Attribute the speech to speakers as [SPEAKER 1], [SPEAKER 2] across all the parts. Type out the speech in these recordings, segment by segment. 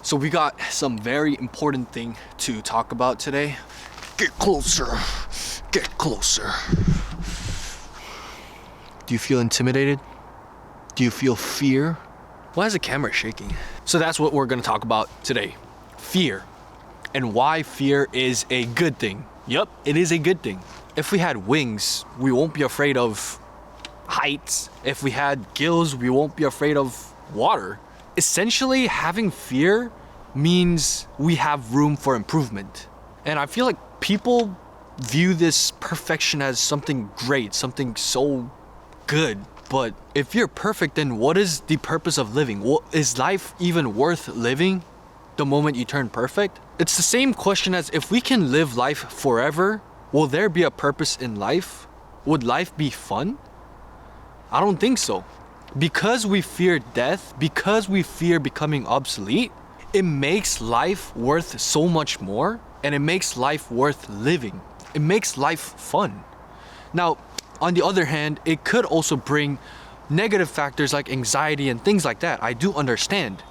[SPEAKER 1] So we got some very important thing to talk about today. Get closer. Get closer. Do you feel intimidated? Do you feel fear? Why is the camera shaking? So that's what we're gonna talk about today. Fear. And why fear is a good thing. Yup, it is a good thing. If we had wings, we won't be afraid of heights. If we had gills, we won't be afraid of water. Essentially, having fear means we have room for improvement. And I feel like people view this perfection as something great, something so good. But if you're perfect, then what is the purpose of living? Is life even worth living the moment you turn perfect? It's the same question as if we can live life forever, will there be a purpose in life? Would life be fun? I don't think so. Because we fear death, because we fear becoming obsolete, it makes life worth so much more, and it makes life worth living. It makes life fun. Now, on the other hand, it could also bring negative factors like anxiety and things like that. I do understand.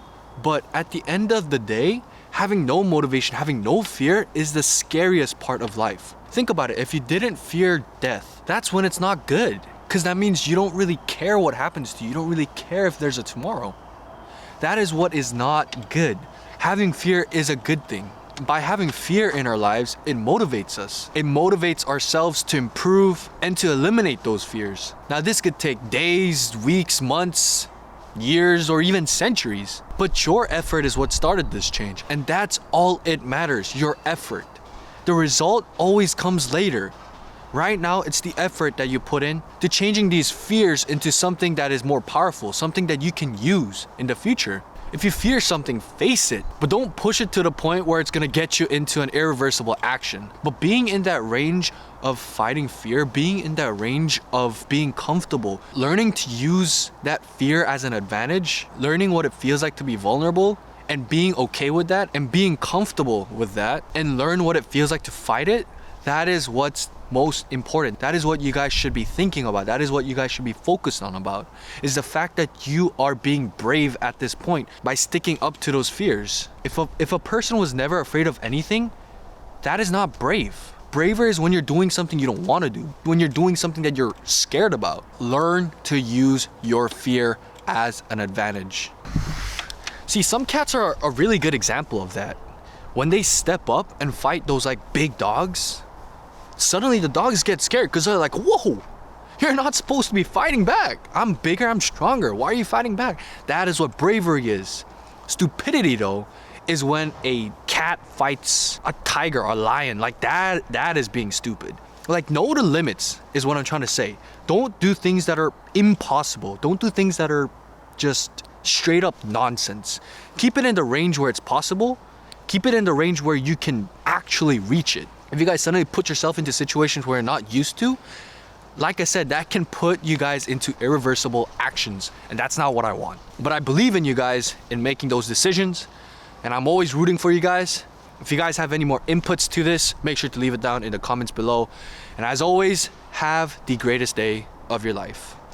[SPEAKER 1] But at the end of the day, having no motivation, having no fear is the scariest part of life. Think about it. If you didn't fear death, that's when it's not good. Because that means you don't really care what happens to you. You don't really care if there's a tomorrow. That is what is not good. Having fear is a good thing. By having fear in our lives, it motivates us. It motivates ourselves to improve and to eliminate those fears. Now, this could take days, weeks, months, years, or even centuries. But your effort is what started this change. And that's all it matters, your effort. The result always comes later. Right now, it's the effort that you put in to changing these fears into something that is more powerful, something that you can use in the future. If you fear something, face it, but don't push it to the point where it's gonna get you into an irreversible action. But being in that range of fighting fear, being in that range of being comfortable, learning to use that fear as an advantage, learning what it feels like to be vulnerable, and being okay with that, and being comfortable with that, and learn what it feels like to fight it, that is what's most important. That is what you guys should be thinking about. That is what you guys should be focused on about, is the fact that you are being brave at this point by sticking up to those fears. If a person was never afraid of anything, that is not brave. Braver is when you're doing something you don't want to do, when you're doing something that you're scared about. Learn to use your fear as an advantage. See, some cats are a really good example of that. When they step up and fight those like big dogs, suddenly the dogs get scared because they're like, whoa, you're not supposed to be fighting back. I'm bigger, I'm stronger. Why are you fighting back? That is what bravery is. Stupidity, though, is when a cat fights a tiger or a lion. Like that is being stupid. Like, know the limits is what I'm trying to say. Don't do things that are impossible. Don't do things that are just straight up nonsense. Keep it in the range where it's possible. Keep it in the range where you can actually reach it. If you guys suddenly put yourself into situations where you're not used to, like I said, that can put you guys into irreversible actions, and that's not what I want. But I believe in you guys in making those decisions, and I'm always rooting for you guys. If you guys have any more inputs to this, make sure to leave it down in the comments below. And as always, have the greatest day of your life.